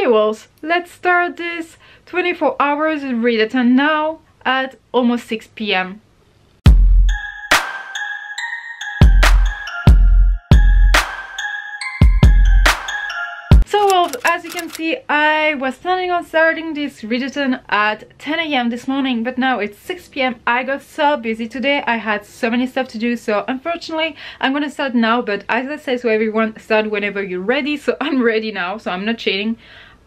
Okay, Wolves, let's start this 24 hours readathon now at almost 6 p.m. So, well, as you can see, I was planning on starting this readathon at 10 a.m. this morning, but now it's 6 p.m. I got so busy today, I had so many stuff to do, so unfortunately I'm gonna start now. But as I say to everyone, start whenever you're ready, so I'm ready now, so I'm not cheating.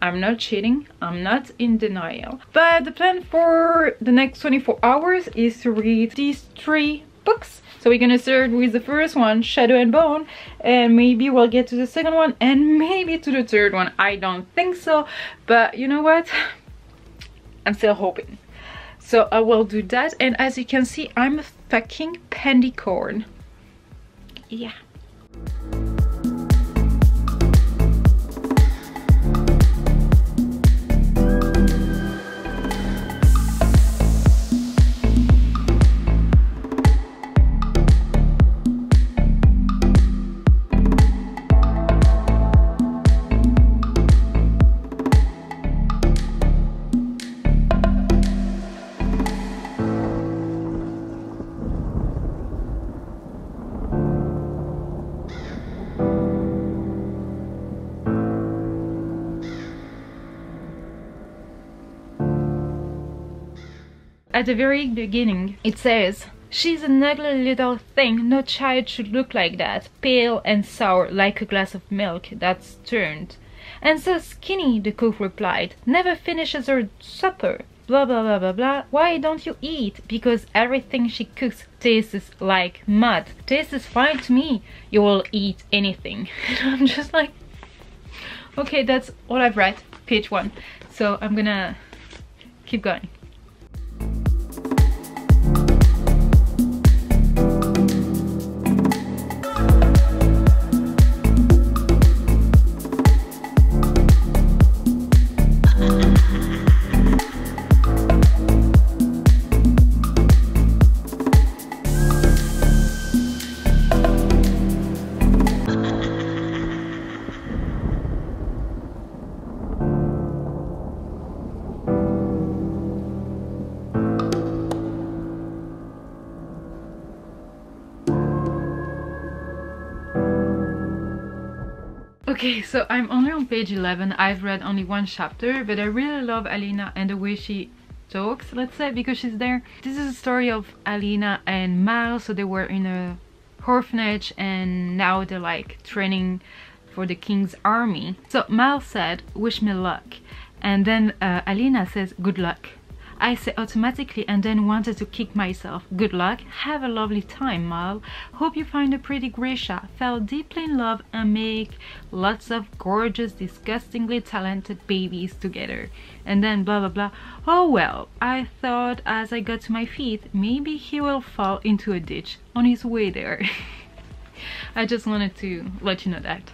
I'm not in denial. But the plan for the next 24 hours is to read these 3 books. So we're gonna start with the first one, Shadow and Bone, and maybe we'll get to the second one and maybe to the third one. I don't think so, but you know what? I'm still hoping. So I will do that, and as you can see, I'm a fucking pendicorn. Yeah. At the very beginning, it says, "She's an ugly little thing, no child should look like that, pale and sour like a glass of milk that's turned. And so skinny," the cook replied, "never finishes her supper, blah blah blah blah blah. Why don't you eat? Because everything she cooks tastes like mud. Tastes fine to me. You will eat anything." I'm just like, okay, that's all I've read, page 1. So I'm gonna keep going. Okay, so I'm only on page 11. I've read only 1 chapter, but I really love Alina and the way she talks, let's say, because she's there. This is a story of Alina and Mal. So they were in a orphanage and now they're like training for the king's army. So Mal said, "Wish me luck," and then Alina says, "Good luck." I say automatically and then wanted to kick myself. "Good luck, have a lovely time, Mal. Hope you find a pretty Grisha, fell deeply in love and make lots of gorgeous, disgustingly talented babies together." And then blah blah blah. "Oh well, I thought as I got to my feet, maybe he will fall into a ditch on his way there." I just wanted to let you know that.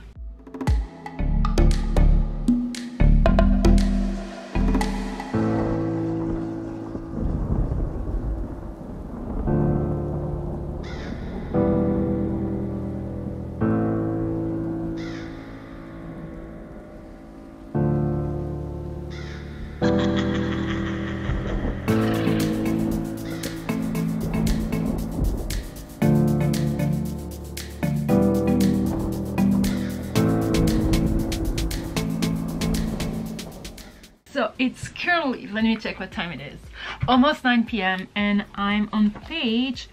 So it's currently, let me check what time it is, almost 9 p.m. and I'm on page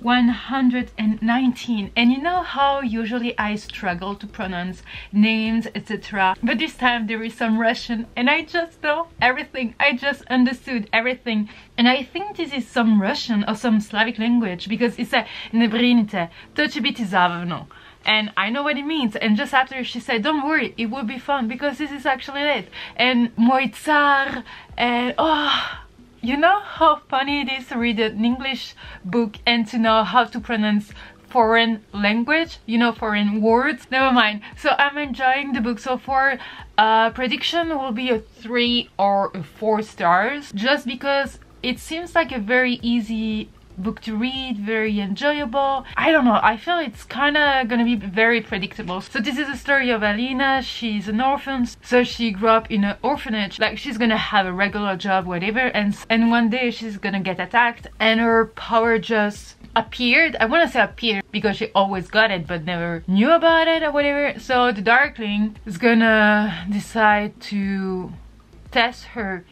119. And you know how usually I struggle to pronounce names, etc. But this time there is some Russian and I just know everything. I just understood everything. And I think this is some Russian or some Slavic language because it's a nebrinite, to biti zabavno. And I know what it means. And just after she said, "Don't worry, it will be fun because this is actually it." And Moj Tsar, and oh, you know how funny it is to read an English book and to know how to pronounce foreign language, you know, foreign words. Never mind. So I'm enjoying the book so far. Prediction will be a 3 or a 4 stars, just because it seems like a very easy book to read, very enjoyable. I don't know, I feel it's kind of gonna be very predictable. So this is the story of Alina. She's an orphan, so she grew up in an orphanage. Like, she's gonna have a regular job, whatever, and one day she's gonna get attacked and her power just appeared. I want to say appeared because she always got it but never knew about it or whatever. So the Darkling is gonna decide to test her,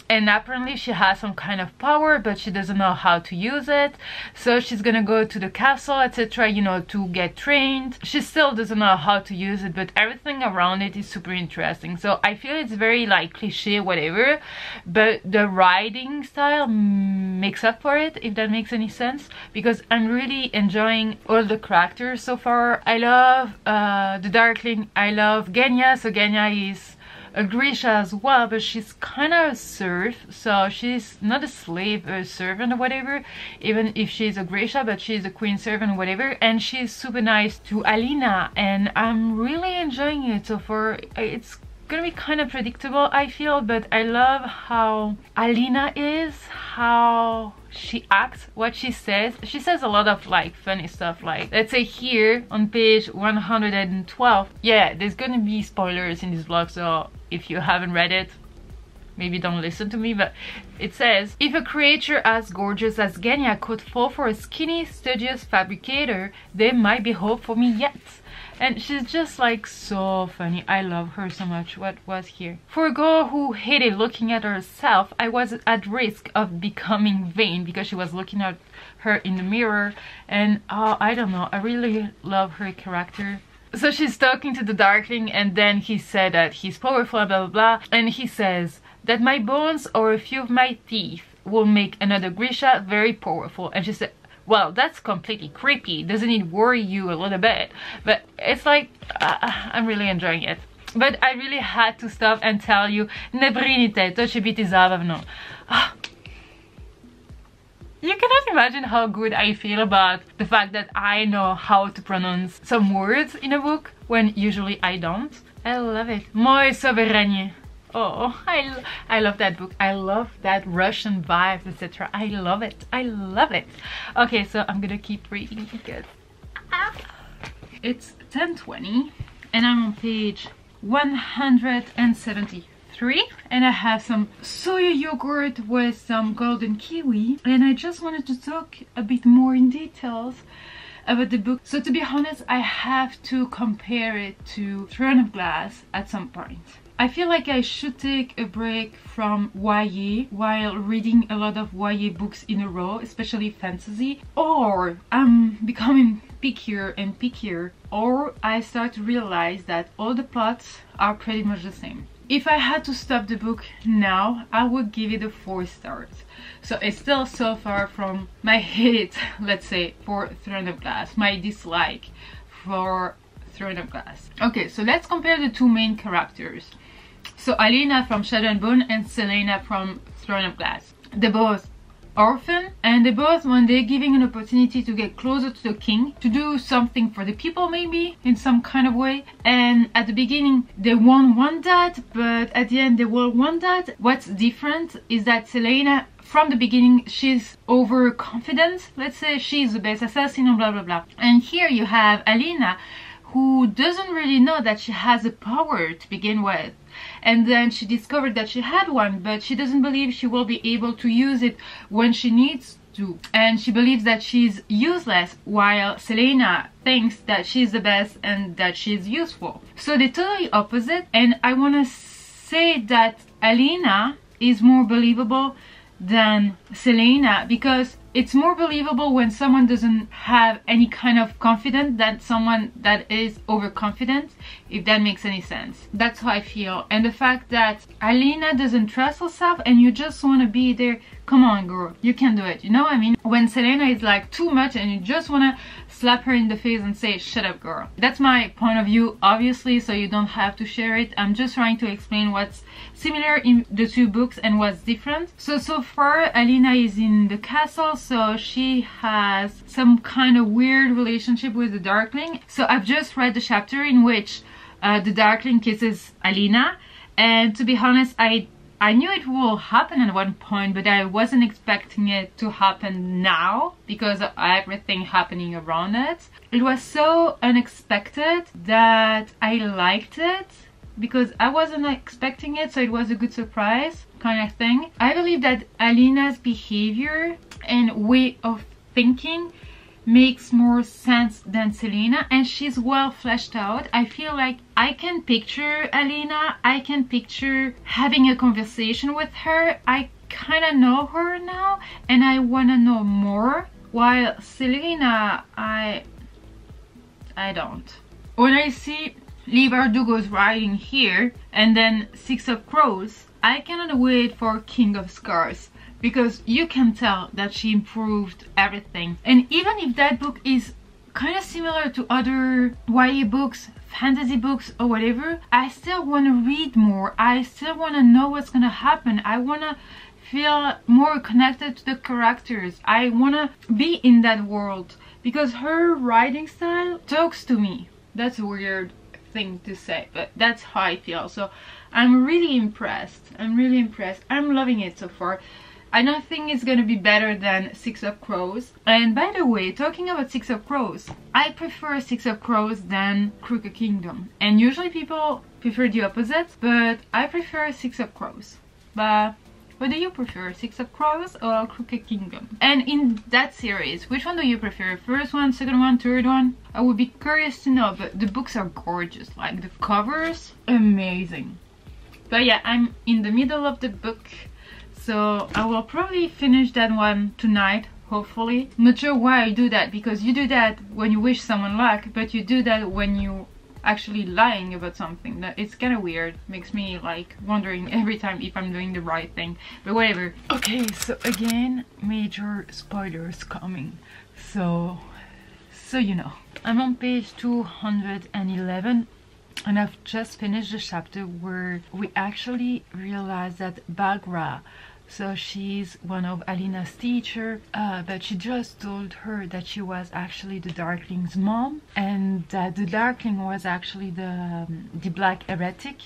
and apparently she has some kind of power but she doesn't know how to use it. So she's gonna go to the castle, etc., you know, to get trained. She still doesn't know how to use it, but everything around it is super interesting. So I feel it's very like cliche, whatever, but the writing style makes up for it, if that makes any sense, because I'm really enjoying all the characters so far. I love the Darkling, I love Genya. So Genya is a Grisha as well, but she's kind of a serf, so she's not a slave or a servant or whatever, even if she's a Grisha, but she's a queen servant or whatever, and she's super nice to Alina, and I'm really enjoying it so far. It's gonna be kind of predictable, I feel, but I love how Alina is, how she acts, what she says. She says a lot of like funny stuff, like let's say here on page 112. Yeah, there's gonna be spoilers in this vlog, so if you haven't read it, maybe don't listen to me, but it says, if a creature as gorgeous as Genya could fall for a skinny, studious fabricator, there might be hope for me yet. And she's just like so funny. I love her so much. What was here? For a girl who hated looking at herself, I was at risk of becoming vain because she was looking at her in the mirror. And I don't know, I really love her character. So she's talking to the Darkling, and then he said that he's powerful, blah blah blah, and he says that my bones or a few of my teeth will make another Grisha very powerful. And she said, well, that's completely creepy. Doesn't it worry you a little bit? But it's like, I'm really enjoying it. But I really had to stop and tell you, ne brinite, to će biti zabavno. You cannot imagine how good I feel about the fact that I know how to pronounce some words in a book when usually I don't. I love it. Moje soberanie. Oh, I love that book. I love that Russian vibes, etc. I love it. I love it. Okay, so I'm gonna keep reading because it's 10:20 and I'm on page 173, and I have some soya yogurt with some golden kiwi, and I just wanted to talk a bit more in details about the book. So to be honest, I have to compare it to Throne of Glass at some point. I feel like I should take a break from YA while reading a lot of YA books in a row, especially fantasy, or I'm becoming pickier and pickier, or I start to realize that all the plots are pretty much the same. If I had to stop the book now, I would give it a 4 stars. So it's still so far from my hate, let's say, for Throne of Glass, my dislike for Throne of Glass. Okay, so let's compare the two main characters. So Alina from Shadow and Bone and Selena from Throne of Glass. They're both orphan, and they're both one day giving an opportunity to get closer to the king, to do something for the people, maybe in some kind of way. And at the beginning they won't want that, but at the end they will want that. What's different is that Selena, from the beginning, she's overconfident, let's say, she's the best assassin and blah blah blah. And here you have Alina, who doesn't really know that she has a power to begin with, and then she discovered that she had one, but she doesn't believe she will be able to use it when she needs to, and she believes that she's useless, while Selena thinks that she's the best and that she's useful. So they're totally opposite, and I want to say that Alina is more believable than Selena, because it's more believable when someone doesn't have any kind of confidence than someone that is overconfident, if that makes any sense. That's how I feel. And the fact that Alina doesn't trust herself and you just want to be there, come on girl, you can do it, you know what I mean? When Selena is like too much and you just want to slap her in the face and say, shut up girl. That's my point of view, obviously, so you don't have to share it. I'm just trying to explain what's similar in the two books and what's different. So far Alina is in the castle, so she has some kind of weird relationship with the Darkling. So I've just read the chapter in which the Darkling kisses Alina, and to be honest, I I knew it will happen at one point, but I wasn't expecting it to happen now because of everything happening around it. It was so unexpected that I liked it because I wasn't expecting it, so it was a good surprise kind of thing. I believe that Alina's behavior and way of thinking makes more sense than Selena, and she's well fleshed out. I feel like I can picture Alina, I can picture having a conversation with her. I kind of know her now and I want to know more, while Selena, I don't. When I see Leigh Bardugo's writing here and then Six of Crows, I cannot wait for King of Scars, because you can tell that she improved everything. And even if that book is kind of similar to other YA books, fantasy books or whatever, I still want to read more. I still want to know what's gonna happen. I want to feel more connected to the characters. I want to be in that world because her writing style talks to me. That's a weird thing to say, but that's how I feel. So I'm really impressed. I'm really impressed. I'm loving it so far. I don't think it's gonna be better than Six of Crows. And by the way, talking about Six of Crows, I prefer Six of Crows than Crooked Kingdom. And usually people prefer the opposite, but I prefer Six of Crows. But what do you prefer, Six of Crows or Crooked Kingdom? And in that series, which one do you prefer? First one, second one, third one? I would be curious to know, but the books are gorgeous. Like the covers, amazing. But yeah, I'm in the middle of the book, so I will probably finish that one tonight, hopefully. I'm not sure why I do that, because you do that when you wish someone luck, but you do that when you actually lying about something. That it's kind of weird. Makes me like wondering every time if I'm doing the right thing, but whatever. Okay, so again, major spoilers coming, so you know. I'm on page 211 and I've just finished the chapter where we actually realize that Baghra, so she's one of Alina's teacher, but she just told her that she was actually the Darkling's mom, and that the Darkling was actually the black heretic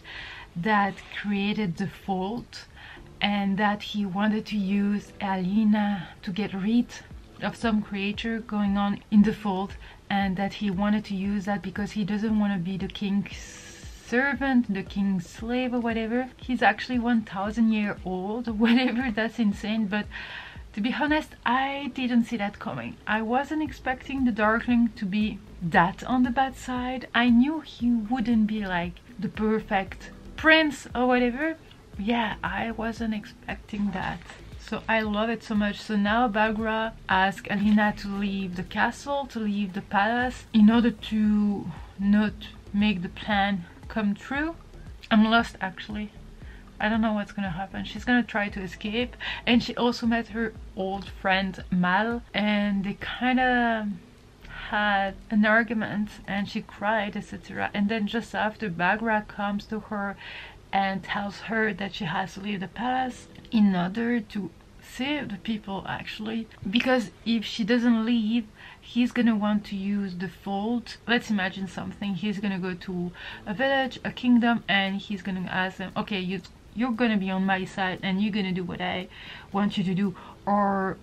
that created the Fold, and that he wanted to use Alina to get rid of some creature going on in the Fold, and that he wanted to use that because he doesn't want to be the king's servant, the king's slave or whatever. He's actually 1,000 years old or whatever. That's insane. But to be honest, I didn't see that coming. I wasn't expecting the Darkling to be that on the bad side. I knew he wouldn't be like the perfect prince or whatever. Yeah, I wasn't expecting that. So I love it so much. So now Baghra asks Alina to leave the castle, to leave the palace, in order to not make the plan come true. I'm lost actually. I don't know what's gonna happen. She's gonna try to escape, and she also met her old friend Mal, and they kind of had an argument and she cried, etc. And then just after, Baghra comes to her and tells her that she has to leave the palace in order to save the people, actually, because if she doesn't leave, he's gonna want to use the Fold. Let's imagine something. He's gonna go to a village, a kingdom, and he's gonna ask them, okay, you're gonna be on my side and you're gonna do what I want you to do, or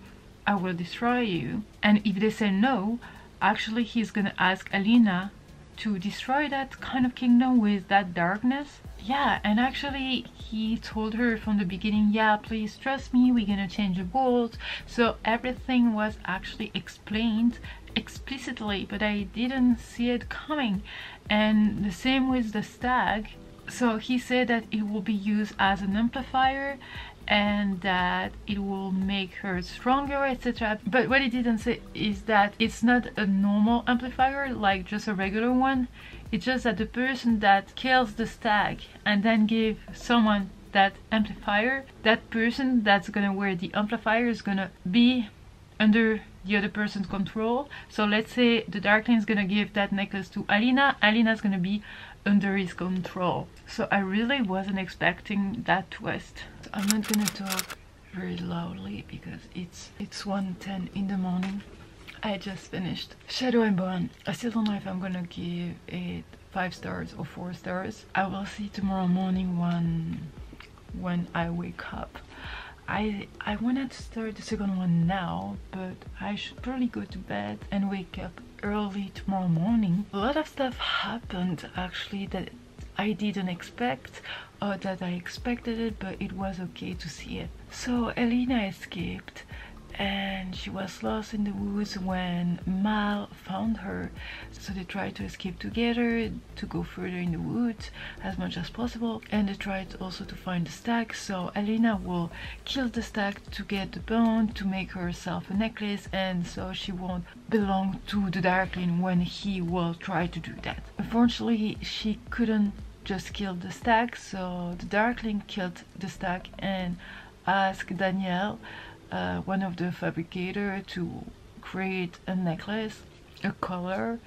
I will destroy you. And if they say no, actually he's gonna ask Alina to destroy that kind of kingdom with that darkness. Yeah, and actually he told her from the beginning, yeah, please trust me, we're gonna change the world. So everything was actually explained explicitly, but I didn't see it coming. And the same with the stag. So he said that it will be used as an amplifier and that it will make her stronger, etc. But what he didn't say is that it's not a normal amplifier like just a regular one. It's just that the person that kills the stag and then give someone that amplifier, that person that's gonna wear the amplifier is gonna be under the other person's control. So let's say the Darkling is gonna give that necklace to Alina, Alina's gonna be under his control. So I really wasn't expecting that twist. So I'm not gonna talk very loudly because it's 1:10 in the morning. I just finished Shadow and Bone. I still don't know if I'm gonna give it 5 stars or 4 stars. I will see tomorrow morning when I wake up. I wanted to start the second one now, but I should probably go to bed and wake up early tomorrow morning. A lot of stuff happened actually that I didn't expect, or that I expected it, but it was okay to see it. So Alina escaped and she was lost in the woods when Mal found her, so they tried to escape together to go further in the woods as much as possible, and they tried also to find the stag. So Alina will kill the stag to get the bone to make herself a necklace, and so she won't belong to the Darkling when he will try to do that. Unfortunately, she couldn't just kill the stag, so the Darkling killed the stag and asked Danielle, one of the fabricator, to create a necklace, a color,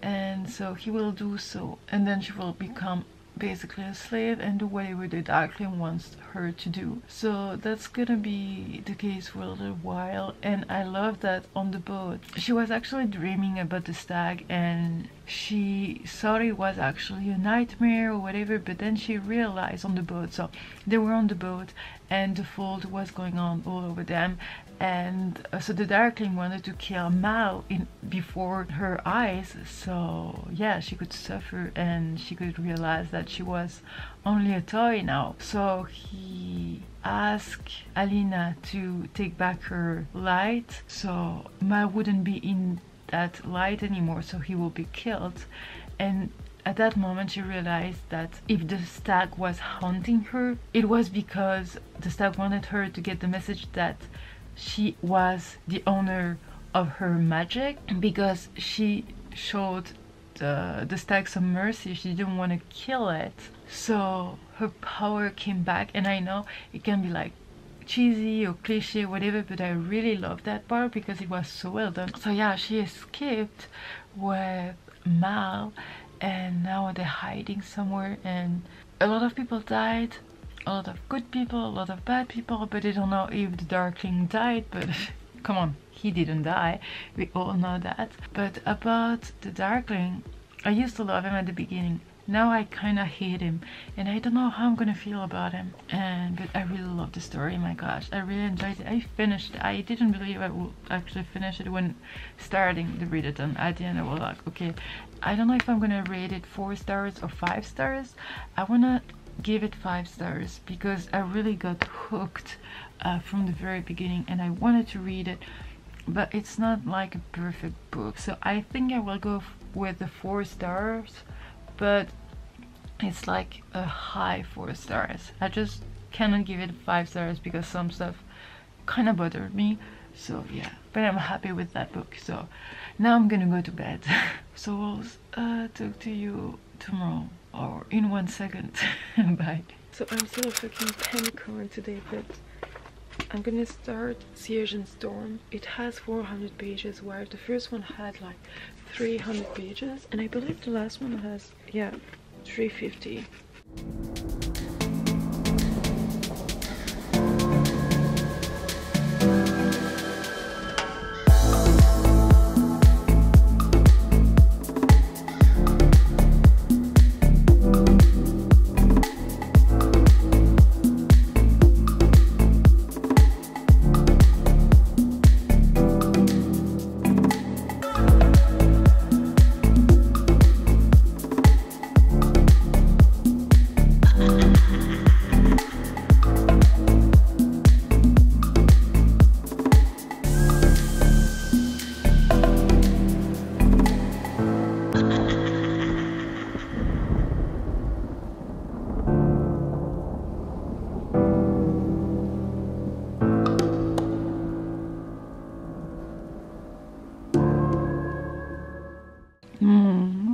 and so he will do so, and then she will become basically a slave and do whatever the Darkling wants her to do. So that's gonna be the case for a little while, and I love that on the boat she was actually dreaming about the stag, and she thought it was actually a nightmare or whatever, but then she realized on the boat, so they were on the boat and the fold was going on all over them, and so the Darkling wanted to kill Mal before her eyes, so yeah, she could suffer and she could realize that she was only a toy now. So he asked Alina to take back her light, so Mal wouldn't be in that light anymore, so he will be killed. And at that moment she realized that if the stag was haunting her, it was because the stag wanted her to get the message that she was the owner of her magic, because she showed the stag some mercy. She didn't want to kill it, so her power came back. And I know it can be like cheesy or cliche, whatever, but I really love that part because it was so well done. So yeah, she escaped with Mal, and now they're hiding somewhere, and a lot of people died, a lot of good people, a lot of bad people, but I don't know if the Darkling died, but come on, he didn't die, we all know that. But about the Darkling, I used to love him at the beginning. Now I kind of hate him, and I don't know how I'm gonna feel about him. But I really love the story. My gosh, I really enjoyed it. I finished it. I didn't believe I would actually finish it when starting the Readathon. At the end I was like, okay, I don't know if I'm gonna rate it 4 stars or 5 stars. I wanna give it 5 stars because I really got hooked from the very beginning, and I wanted to read it, but it's not like a perfect book, so I think I will go with the 4 stars, but it's like a high 4 stars. I just cannot give it 5 stars because some stuff kind of bothered me, so yeah, but I'm happy with that book. So now I'm gonna go to bed. So I'll talk to you tomorrow or in 1 second. Bye. So I'm still a fucking panicorn today, but I'm gonna start Siege and Storm. It has 400 pages, while the first one had like 300 pages, and I believe the last one has, yeah, 350.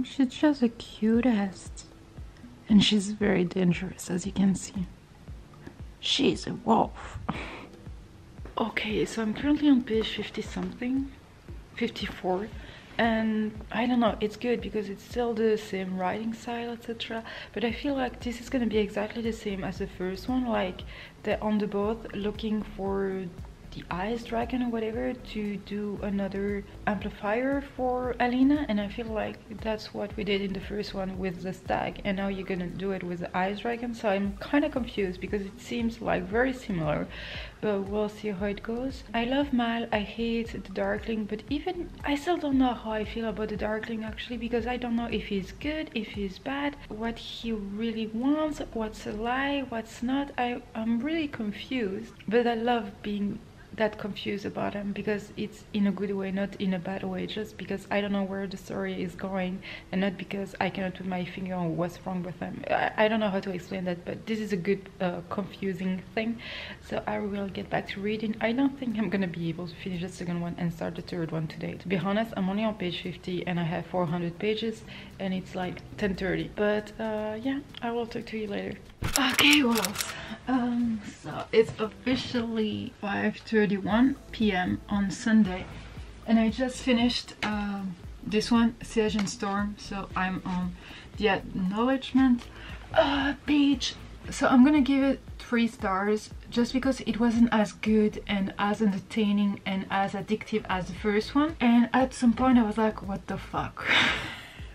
She's just the cutest, and she's very dangerous, as you can see. She's a wolf. Okay, so I'm currently on page 50 something, 54, and I don't know, it's good because it's still the same writing style, etc. But I feel like this is gonna be exactly the same as the first one, like they're on the boat looking for the ice dragon or whatever to do another amplifier for Alina, and I feel like that's what we did in the first one with the stag, and now you're gonna do it with the ice dragon. So I'm kind of confused because it seems like very similar, but we'll see how it goes. I love Mal, I hate the Darkling, but even I still don't know how I feel about the Darkling actually, because I don't know if he's good, if he's bad, what he really wants, what's a lie, what's not. I'm really confused, but I love being that confused about him because it's in a good way, not in a bad way, just because I don't know where the story is going and not because I cannot put my finger on what's wrong with him. I don't know how to explain that, but this is a good confusing thing. So I will get back to reading. I don't think I'm gonna be able to finish the second one and start the third one today. To be honest, I'm only on page 50 and I have 400 pages and it's like 10:30, but yeah, I will talk to you later. Okay, well, so it's officially 5:31 p.m. on Sunday, and I just finished this one, Siege and Storm. So I'm on the acknowledgement page. So I'm gonna give it 3 stars just because it wasn't as good and as entertaining and as addictive as the first one. And at some point I was like, what the fuck?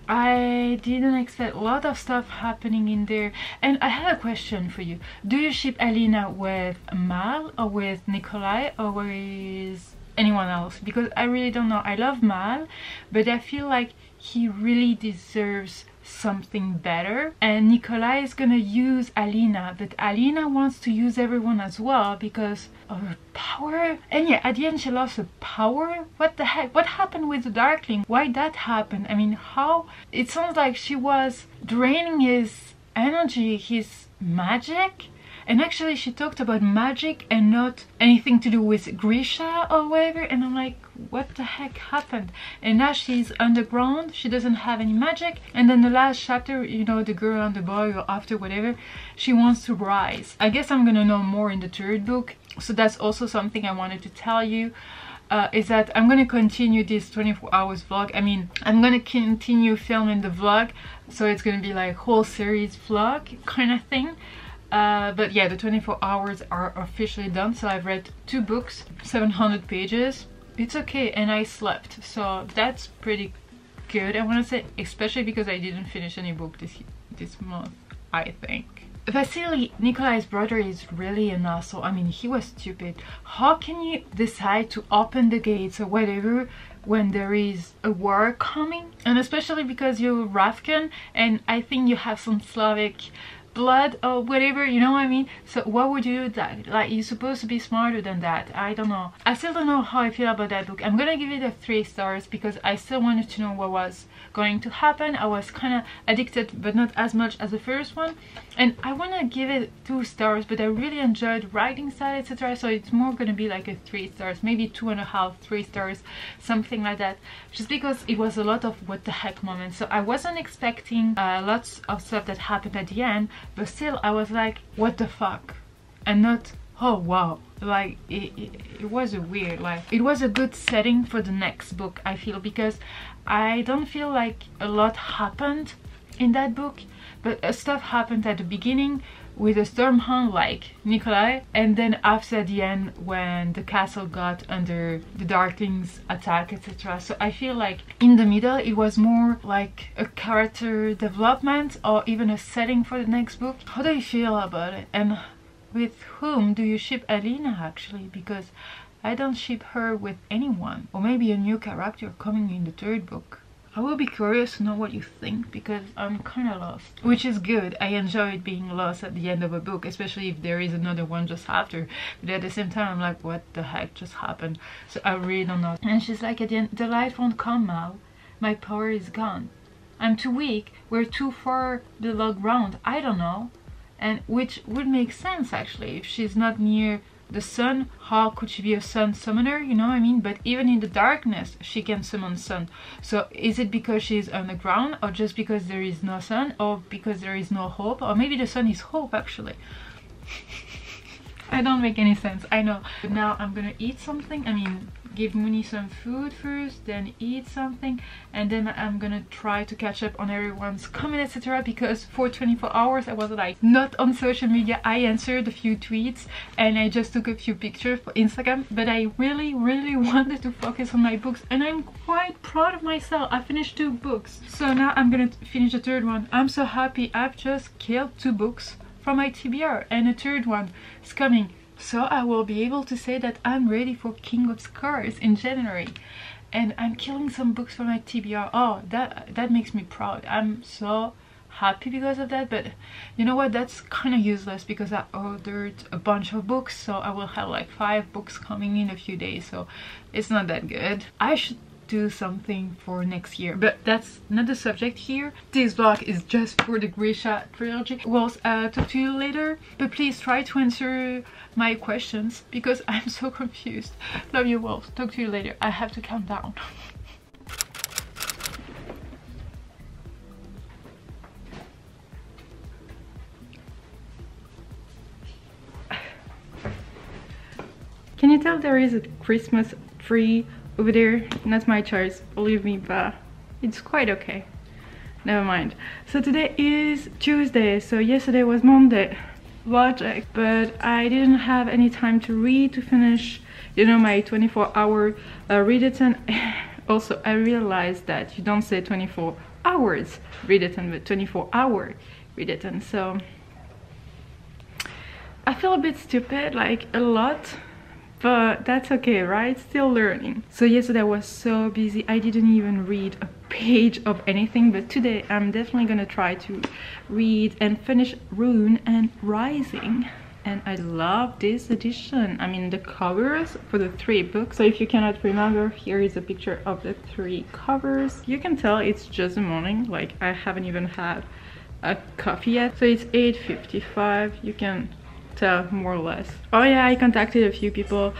I didn't expect a lot of stuff happening in there. And I had a question for you. Do you ship Alina with Mal or with Nikolai or with anyone else? Because I really don't know. I love Mal, but I feel like he really deserves something better, and Nikolai is gonna use Alina, but Alina wants to use everyone as well because of her power. And yeah, at the end she lost her power. What the heck? What happened with the Darkling? Why that happened? I mean, how? It sounds like she was draining his energy, his magic. And actually she talked about magic and not anything to do with Grisha or whatever, and I'm like, what the heck happened? And now she's underground, she doesn't have any magic, and then the last chapter, you know, the girl and the boy, or after whatever, she wants to rise. I guess I'm gonna know more in the third book, so that's also something I wanted to tell you. Is that I'm gonna continue this 24 hours vlog. I mean, I'm gonna continue filming the vlog, so it's gonna be like whole series vlog kind of thing. But yeah, the 24 hours are officially done. So I've read 2 books, 700 pages. It's okay, and I slept, so that's pretty good, I want to say, especially because I didn't finish any book this month, I think. Vasily, Nikolai's brother, is really an asshole. I mean, he was stupid. How can you decide to open the gates or whatever when there is a war coming? And especially because you're Rafkan, and I think you have some Slavic blood or whatever, you know what I mean? So why would you do that? Like, you're supposed to be smarter than that. I don't know. I still don't know how I feel about that book. I'm gonna give it a 3 stars because I still wanted to know what was going to happen. I was kind of addicted, but not as much as the first one, and I want to give it 2 stars, but I really enjoyed writing style, etc. So it's more gonna be like a 3 stars, maybe 2.5, 3 stars, something like that, just because it was a lot of what the heck moments. So I wasn't expecting lots of stuff that happened at the end, but still I was like, what the fuck, and not, oh wow. Like it was a weird, like, it was a good setting for the next book, I feel, because I don't feel like a lot happened in that book, but stuff happened at the beginning with a Stormhound like Nikolai, and then after the end when the castle got under the Darkling's attack, etc. So I feel like in the middle it was more like a character development or even a setting for the next book. How do you feel about it? And with whom do you ship Alina actually? Because I don't ship her with anyone, or maybe a new character coming in the third book. I will be curious to know what you think, because I'm kind of lost, which is good. I enjoy being lost at the end of a book, especially if there is another one just after, but at the same time I'm like, what the heck just happened? So I really don't know. And she's like, at the end, the light won't come now, my power is gone, I'm too weak, we're too far below ground, I don't know. And which would make sense actually. If she's not near the sun, how could she be a sun summoner, you know what I mean? But even in the darkness she can summon sun. So is it because she's underground, or just because there is no sun, or because there is no hope? Or maybe the sun is hope actually. I don't make any sense, I know. But now I'm gonna eat something. I mean, give Mooney some food first, then eat something, and then I'm gonna try to catch up on everyone's comment, etc. Because for 24 hours I was like not on social media. I answered a few tweets and I just took a few pictures for Instagram, but I really wanted to focus on my books, and I'm quite proud of myself. I finished 2 books, so now I'm gonna finish the 3rd one. I'm so happy. I've just killed 2 books from my TBR, and a 3rd one is coming. So I will be able to say that I'm ready for King of Scars in January. And I'm killing some books for my TBR. Oh, that makes me proud. I'm so happy because of that. But you know what? That's kind of useless because I ordered a bunch of books. So I will have like 5 books coming in a few days. So it's not that good. I should do something for next year, but that's not the subject here. This vlog is just for the Grisha trilogy. We'll talk to you later, but please try to answer my questions because I'm so confused. Love you, wolves. Talk to you later. I have to calm down. Can you tell there is a Christmas tree over there? Not my choice, believe me, but it's quite okay. Never mind. So today is Tuesday, so yesterday was Monday project, but I didn't have any time to read, to finish, you know, my 24-hour readathon. Also, I realized that you don't say 24 hours readathon, but 24-hour readathon. So I feel a bit stupid, like a lot, but that's okay, right? Still learning. So yesterday I was so busy, I didn't even read a page of anything, but today I'm definitely gonna try to read and finish Rune and Rising. And I love this edition. I mean, the covers for the 3 books. So if you cannot remember, here is a picture of the 3 covers. You can tell it's just the morning, like I haven't even had a coffee yet. So it's 8:55, you can tell more or less. Oh yeah, I contacted a few people,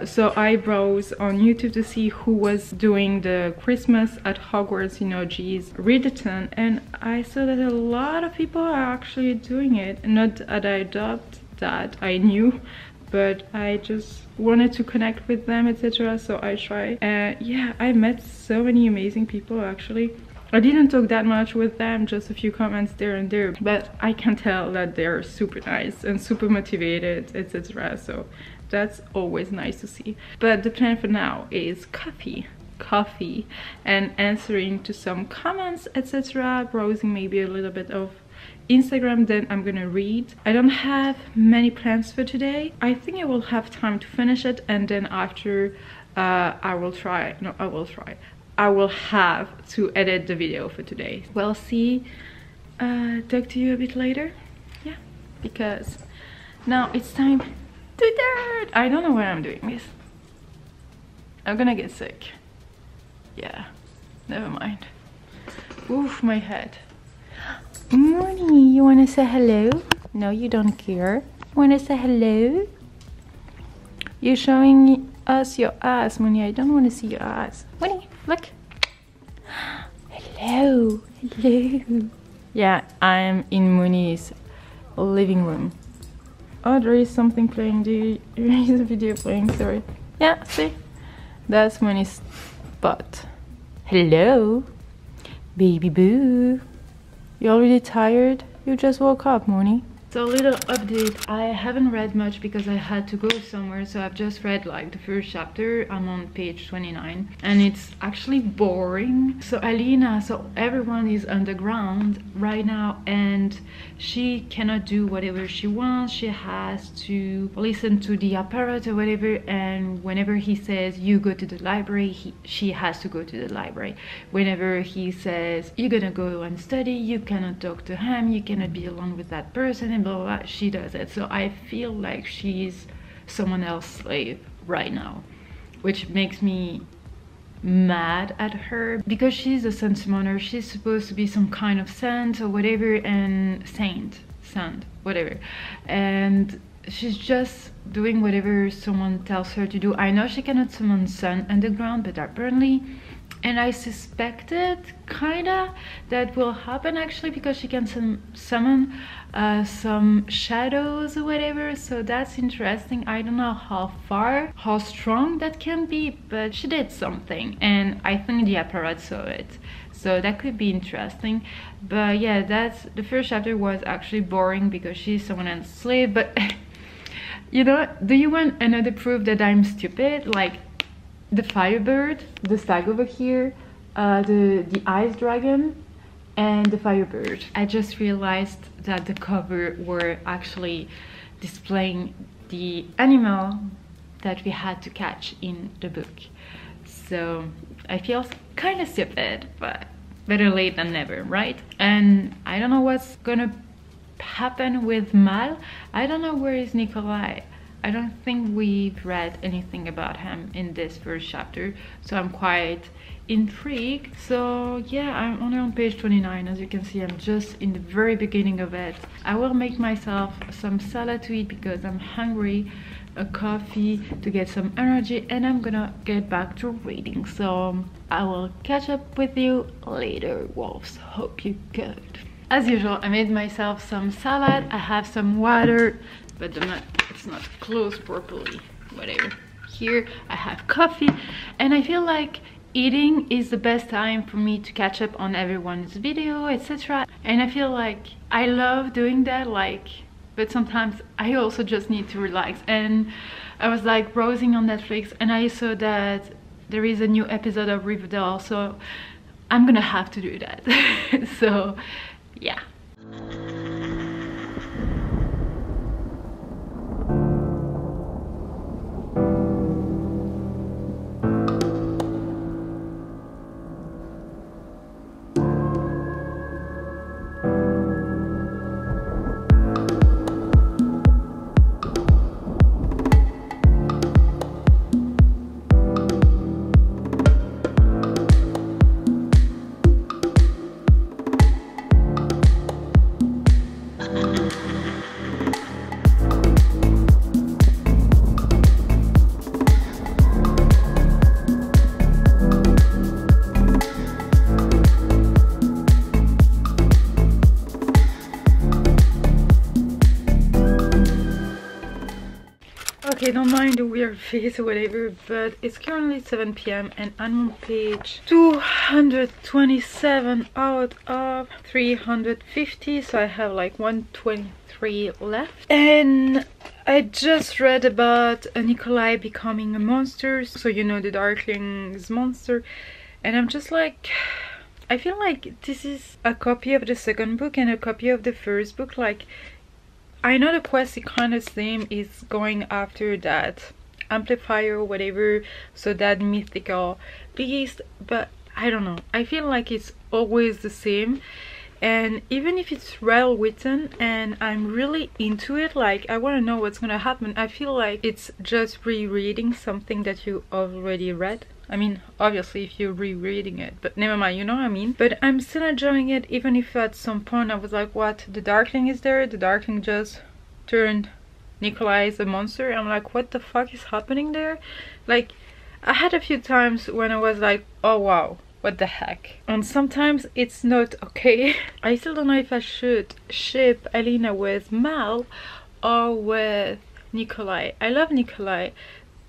so I browsed on YouTube to see who was doing the Christmas at Hogwarts, you know, G's readathon, and I saw that a lot of people are actually doing it. Not that I doubt that I knew, but I just wanted to connect with them, etc. So I tried, and yeah, I met so many amazing people actually. I didn't talk that much with them, just a few comments there and there, but I can tell that they're super nice and super motivated, etc. So that's always nice to see. But the plan for now is coffee and answering to some comments, etc. Browsing maybe a little bit of Instagram, then I'm gonna read. I don't have many plans for today. I think I will have time to finish it, and then after I will have to edit the video for today. We'll see. Talk to you a bit later. Yeah, because now it's time to dirt. I don't know why I'm doing this. I'm gonna get sick. Yeah, never mind. Oof, my head. Mooney, you wanna say hello? No, you don't care. Wanna say hello? You're showing us your ass, Mooney. I don't want to see your ass. Mooney, look. Hello, hello. Yeah, I'm in Mooney's living room. Oh, there is something playing. There is a video playing, sorry. Yeah, see? That's Mooney's spot. Hello, baby boo. You already tired? You just woke up, Mooney. So a little update, I haven't read much because I had to go somewhere, so I've just read like the first chapter. I'm on page 29 and it's actually boring. So Alina, so everyone is underground right now and she cannot do whatever she wants. She has to listen to the apparatus or whatever, and whenever he says you go to the library, she has to go to the library. Whenever he says you're gonna go and study, you cannot talk to him, you cannot be alone with that person, and blah, blah, blah. She does it. So I feel like she's someone else's slave right now, which makes me mad at her because she's a sun summoner. She's supposed to be some kind of saint or whatever, and saint, whatever, and she's just doing whatever someone tells her to do. I know she cannot summon sun underground, but apparently and I suspected kinda that will happen actually, because she can summon some shadows or whatever, so that's interesting. I don't know how strong that can be, but she did something, and I think the apparat saw it, so that could be interesting. But yeah, that's the first chapter was actually boring because she's someone else's slave. But you know, do you want another proof that I'm stupid? Like the Firebird, the stag over here, the ice dragon, and the Firebird. I just realized that the cover were actually displaying the animal that we had to catch in the book. So I feel kind of stupid, but better late than never, right? And I don't know what's gonna happen with Mal. I don't know where is Nikolai. I don't think we've read anything about him in this first chapter, so I'm quite intrigued. So yeah, I'm only on page 29. As you can see, I'm just in the very beginning of it. I will make myself some salad to eat because I'm hungry, a coffee to get some energy, and I'm gonna get back to reading. So I will catch up with you later, wolves. Hope you're good. As usual, I made myself some salad. I have some water, but it's not closed properly. Whatever. Here I have coffee, and I feel like eating is the best time for me to catch up on everyone's video, etc. And I feel like I love doing that, like, but sometimes I also just need to relax. And I was like browsing on Netflix, and I saw that there is a new episode of Readathon, so I'm gonna have to do that. So yeah. Okay, don't mind the weird face or whatever, but it's currently 7 p.m. and I'm on page 227 out of 350, so I have like 123 left. And I just read about Nikolai becoming a monster, so you know, the Darkling's monster, and I'm just like, I feel like this is a copy of the second book and a copy of the first book. Like, I know the quest kind of same is going after that amplifier or whatever, so that mythical beast, but I don't know, I feel like it's always the same. And even if it's well written and I'm really into it, like I want to know what's gonna happen, I feel like it's just rereading something that you already read. I mean, obviously if you're rereading it, but never mind, you know what I mean. But I'm still enjoying it, even if at some point I was like, what, the Darkling is there? The Darkling just turned Nikolai as a monster. I'm like, what the fuck is happening there? Like, I had a few times when I was like, oh wow, what the heck. And sometimes it's not okay. I still don't know if I should ship Alina with Mal or with Nikolai. I love Nikolai,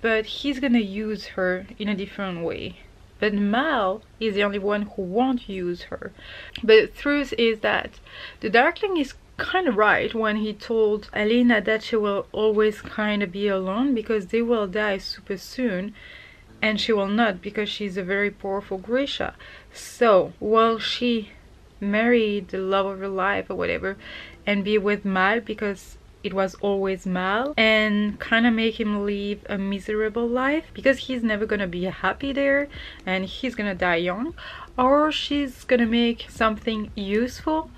but he's gonna use her in a different way. But Mal is the only one who won't use her. But the truth is that the Darkling is kind of right when he told Alina that she will always kind of be alone because they will die super soon, and she will not because she's a very powerful Grisha. So will she marry the love of her life or whatever and be with Mal because it was always Mal, and kind of make him live a miserable life because he's never gonna be happy there and he's gonna die young? Or she's gonna make something useful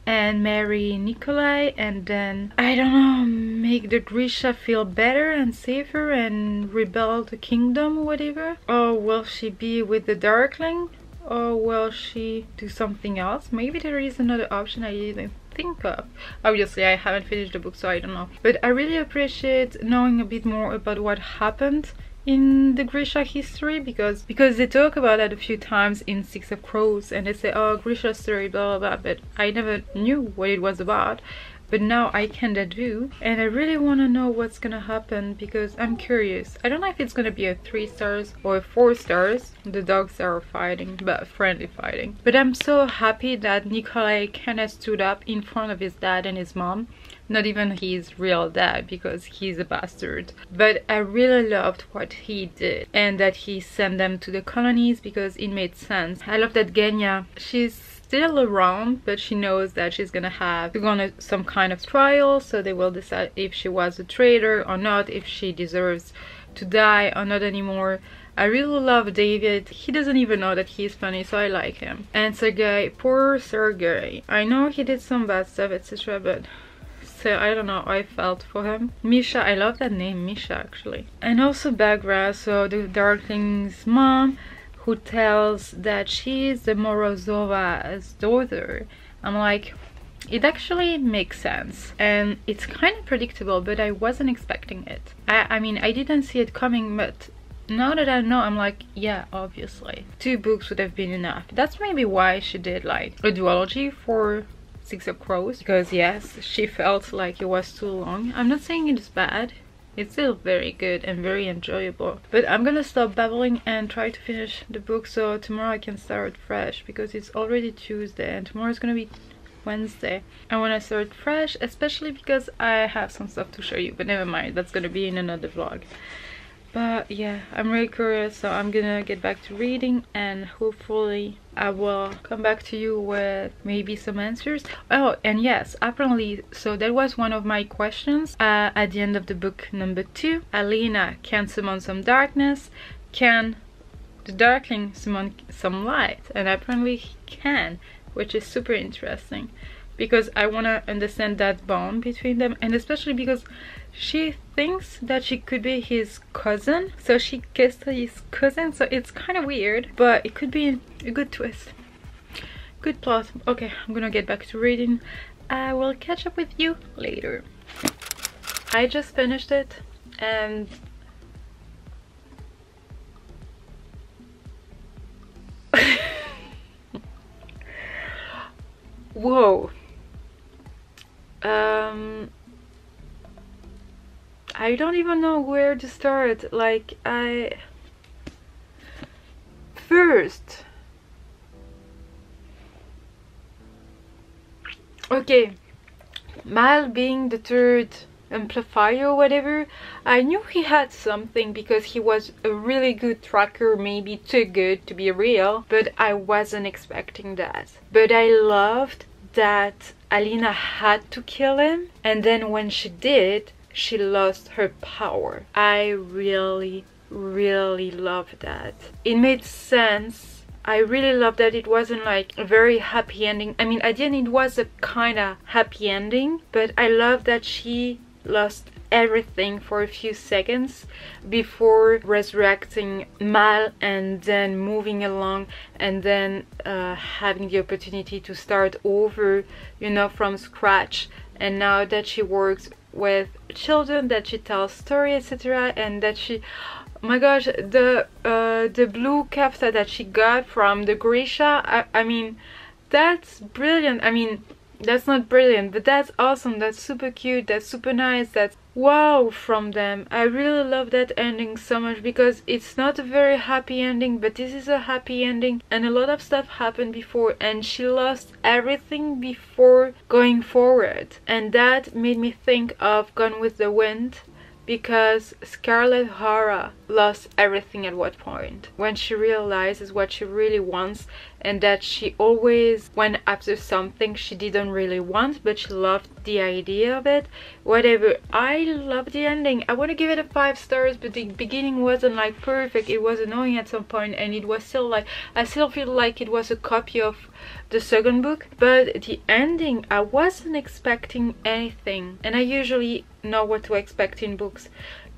and marry Nikolai and then, I don't know, make the Grisha feel better and safer and rebuild the kingdom or whatever? Or will she be with the Darkling? Or will she do something else? Maybe there is another option I didn't think of. Obviously I haven't finished the book, so I don't know, but I really appreciate knowing a bit more about what happened in the Grisha history, because they talk about that a few times in Six of Crows, and they say, oh, Grisha's story, blah blah blah, but I never knew what it was about. But now I kinda do, and I really want to know what's gonna happen because I'm curious. I don't know if it's gonna be a 3 stars or a 4 stars. The dogs are fighting, but friendly fighting. But I'm so happy that Nikolai kinda stood up in front of his dad and his mom. Not even his real dad, because he's a bastard. But I really loved what he did, and that he sent them to the colonies because it made sense. I love that Genya, she's still around, but she knows that she's gonna have to go on some kind of trial, so they will decide if she was a traitor or not, if she deserves to die or not anymore. I really love David. He doesn't even know that he's funny, so I like him. And Sergei, poor Sergei. I know he did some bad stuff, etc., but so I don't know how I felt for him. Misha, I love that name, Misha, actually. And also Bagra, so the Darkling's mom, who tells that she's the Morozova's daughter. I'm like, it actually makes sense, and it's kind of predictable, but I wasn't expecting it. I mean, I didn't see it coming, but now that I know, I'm like, yeah, obviously 2 books would have been enough. That's maybe why she did like a duology for Six of Crows, because yes, she felt like it was too long. I'm not saying it's bad, it's still very good and very enjoyable, but I'm gonna stop babbling and try to finish the book so tomorrow I can start fresh, because it's already Tuesday and tomorrow's gonna be Wednesday. I want to start fresh, especially because I have some stuff to show you, but never mind, that's gonna be in another vlog. But yeah, I'm really curious, so I'm gonna get back to reading, and hopefully I will come back to you with maybe some answers. Oh, and yes, apparently, so that was one of my questions at the end of the book number 2. Alina can summon some darkness. Can the Darkling summon some light? And apparently he can, which is super interesting, because I want to understand that bond between them, and especially because she thinks that she could be his cousin, so she kissed his cousin, so it's kind of weird, but it could be a good twist, good plot. Okay, I'm gonna get back to reading. I will catch up with you later. I just finished it, and whoa, I don't even know where to start. Like, first, okay, Mal being the 3rd amplifier or whatever, I knew he had something because he was a really good tracker, maybe too good to be real, but I wasn't expecting that. But I loved that Alina had to kill him, and then when she did, she lost her power. I really loved that. It made sense. I really love that it wasn't like a very happy ending. I mean, at the end it was a kind of happy ending, but I love that she lost everything for a few seconds before resurrecting Mal, and then moving along, and then having the opportunity to start over, you know, from scratch. And now that she works with children, that she tells stories, etc., and that she, oh my gosh, the blue kafta that she got from the Grisha, I mean, that's brilliant. I mean, that's not brilliant, but that's awesome. That's super cute, that's super nice, that's wow from them. I really love that ending so much, because it's not a very happy ending, but this is a happy ending, and a lot of stuff happened before, and she lost everything before going forward. And that made me think of Gone with the Wind, because Scarlett O'Hara lost everything at what point, when she realizes what she really wants, and that she always went after something she didn't really want, but she loved the idea of it. Whatever, I love the ending. I want to give it a 5 stars, but the beginning wasn't like perfect. It was annoying at some point, and it was still like, I still feel like it was a copy of the 2nd book. But the ending, I wasn't expecting anything, and I usually know what to expect in books,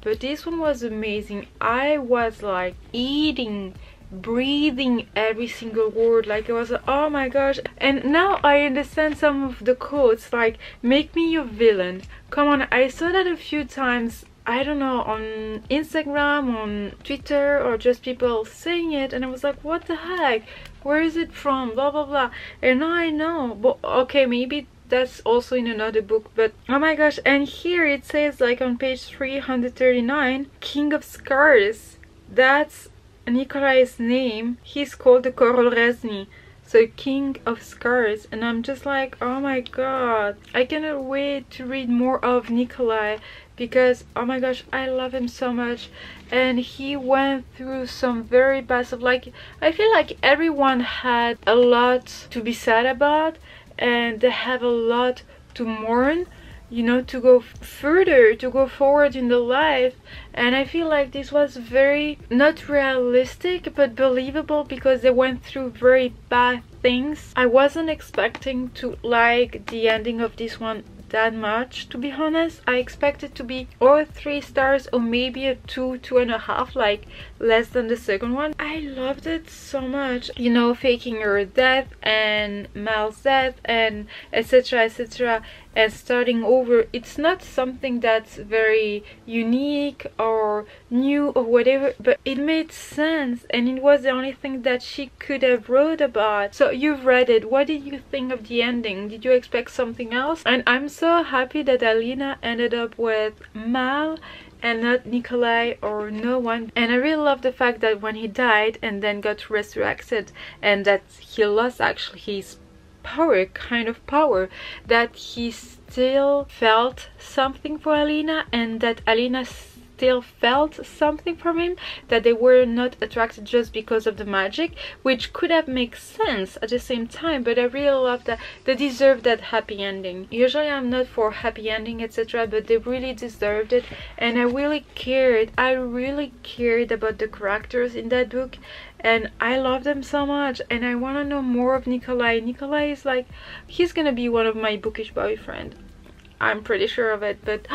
but this one was amazing. I was like eating, breathing every single word, like it was, oh my gosh. And now I understand some of the quotes, like, make me your villain. Come on, I saw that a few times. I don't know, on Instagram, on Twitter, or just people saying it, and I was like, what the heck, where is it from, blah blah blah. And now I know, but okay, maybe that's also in another book, but oh my gosh. And here it says, like on page 339, King of Scars. That's Nikolai's name. He's called the Korolresny, so King of Scars. And I'm just like, oh my god, I cannot wait to read more of Nikolai, because oh my gosh, I love him so much. And he went through some very bad stuff. Like, I feel like everyone had a lot to be sad about, and they have a lot to mourn, you know, to go further, to go forward in the life. And I feel like this was very not realistic but believable, because they went through very bad things. I wasn't expecting to like the ending of this one that much, to be honest. I expected to be or 3 stars or maybe a 2.5, like less than the second one. I loved it so much, you know, faking her death and Mal's death and etc etc, and starting over. It's not something that's very unique or new or whatever, but it made sense, and it was the only thing that she could have wrote about. So you've read it, what did you think of the ending? Did you expect something else? And I'm so happy that Alina ended up with Mal and not Nikolai or no one. And I really love the fact that when he died and then got resurrected, and that he lost actually his power, kind of power, that he still felt something for Alina, and that Alina still felt something from him, that they were not attracted just because of the magic, which could have made sense at the same time. But I really love that they deserved that happy ending. Usually I'm not for happy ending etc, but they really deserved it. And I really cared about the characters in that book, and I love them so much, and I want to know more of Nikolai. Nikolai is like, he's gonna be one of my bookish boyfriend, I'm pretty sure of it. But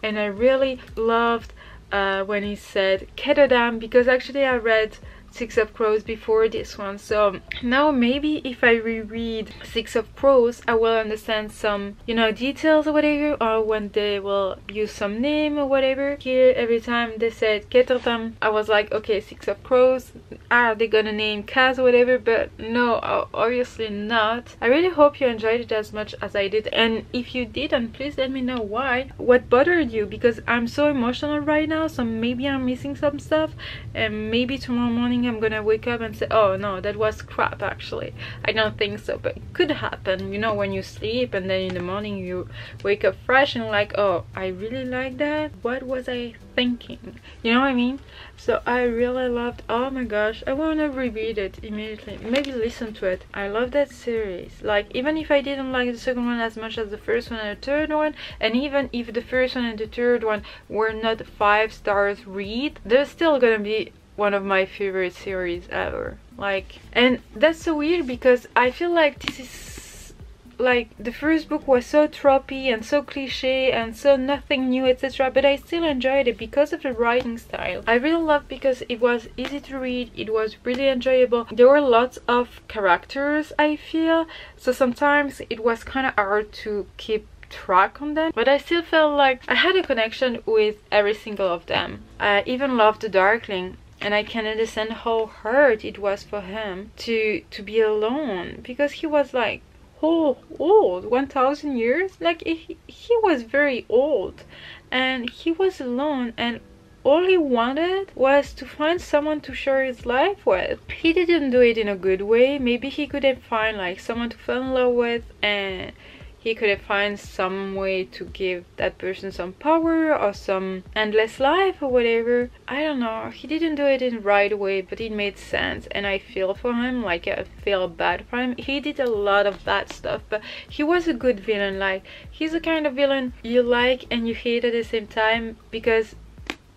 and I really loved when he said Kedodam, because actually I read Six of Crows before this one, so now maybe if I reread Six of Crows I will understand some, you know, details or whatever, or when they will use some name or whatever. Here every time they said Kedodam, I was like, okay, Six of Crows, are they gonna name Kaz or whatever? But no, obviously not. I really hope you enjoyed it as much as I did, and if you did, and please let me know why, what bothered you, because I'm so emotional right now, so maybe I'm missing some stuff, and maybe tomorrow morning I'm gonna wake up and say, oh no, that was crap. Actually I don't think so, but it could happen, you know, when you sleep and then in the morning you wake up fresh and like, oh, I really like that, what was I thinking, you know what I mean? So I really loved, oh my gosh, I want to reread it immediately, maybe listen to it. I love that series. Like, even if I didn't like the second one as much as the first one and the third one, and even if the first one and the third one were not 5 stars read, they're still gonna be one of my favorite series ever. Like, and that's so weird, because I feel like this is like, the first book was so tropey and so cliche and so nothing new etc, but I still enjoyed it because of the writing style. I really loved, because it was easy to read, it was really enjoyable, there were lots of characters I feel, so sometimes it was kind of hard to keep track on them, but I still felt like I had a connection with every single of them. I even loved the Darkling, and I can understand how hard it was for him to be alone, because he was like, oh, old, 1000 years, like he was very old, and he was alone, and all he wanted was to find someone to share his life with. He didn't do it in a good way. Maybe he couldn't find like someone to fall in love with, and he could find some way to give that person some power or some endless life or whatever. I don't know, he didn't do it in the right way, but it made sense, and I feel for him, like I feel bad for him. He did a lot of bad stuff, but he was a good villain. Like, he's the kind of villain you like and you hate at the same time, because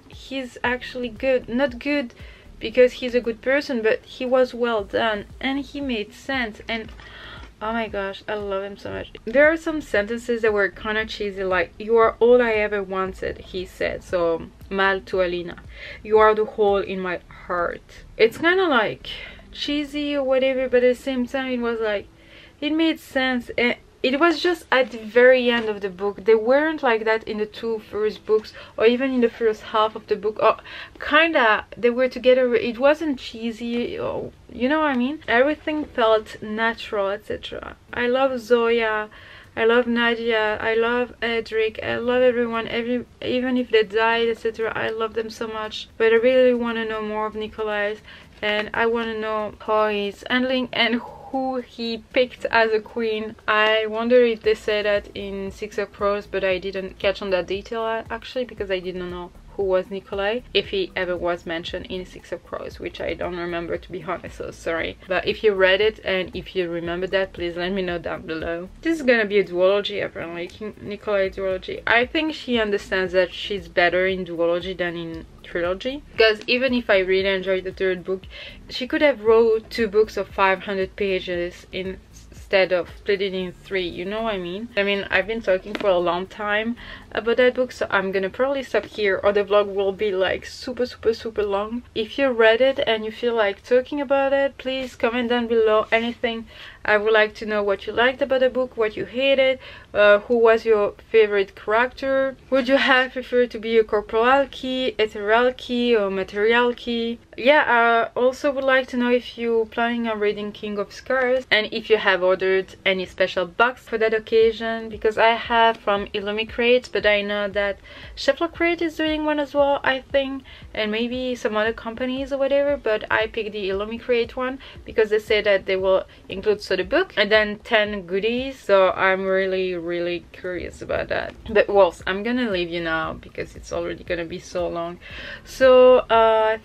he's actually good. Not good because he's a good person, but he was well done and he made sense. And oh my gosh, I love him so much. There are some sentences that were kind of cheesy, like, you are all I ever wanted, he said. So, Mal to Alina, you are the hole in my heart. It's kind of like cheesy or whatever, but at the same time it was like, it made sense. it was just at the very end of the book. They weren't like that in the two first books or even in the first half of the book, or kinda they were together. It wasn't cheesy, or you know what I mean. Everything felt natural, etc. I love Zoya, I love Nadia, I love Edric, I love everyone, even if they died, etc. I love them so much, but I really want to know more of Nikolai, and I want to know how he's handling and who he picked as a queen. I wonder if they said that in Six of Crows, but I didn't catch on that detail actually, because I didn't know who was Nikolai, if he ever was mentioned in Six of Crows, which I don't remember, to be honest, so sorry. But if you read it and if you remember that, please let me know down below. This is gonna be a duology, apparently, Nikolai duology. I think she understands that she's better in duology than in trilogy, because even if I really enjoyed the third book, she could have wrote 2 books of 500 pages instead of split it in 3, you know what I mean? I've been talking for a long time about that book, so I'm gonna probably stop here, or the vlog will be like super long. If you read it and you feel like talking about it, please comment down below anything. I would like to know what you liked about the book, what you hated, who was your favorite character. Would you have preferred to be a corporality, ethereality, or materiality? Yeah, I also would like to know if you're planning on reading King of Scars, and if you have ordered any special box for that occasion, because I have from Illumicrate, but I know that Cheflocrate is doing one as well, I think, and maybe some other companies or whatever, but I picked the Illumicrate one because they say that they will include the book and then 10 goodies, so I'm really curious about that. But well, I'm gonna leave you now because it's already gonna be so long. So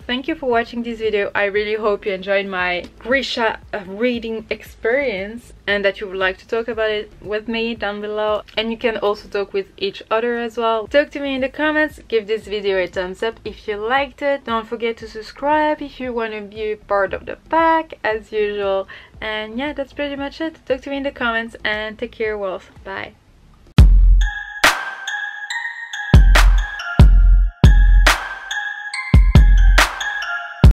thank you for watching this video. I really hope you enjoyed my Grisha reading experience and that you would like to talk about it with me down below, and you can also talk with each other as well. Talk to me in the comments, give this video a thumbs up if you liked it, don't forget to subscribe if you want to be part of the pack as usual, and yeah, that's pretty much it. Talk to me in the comments and take care, wolves. Bye.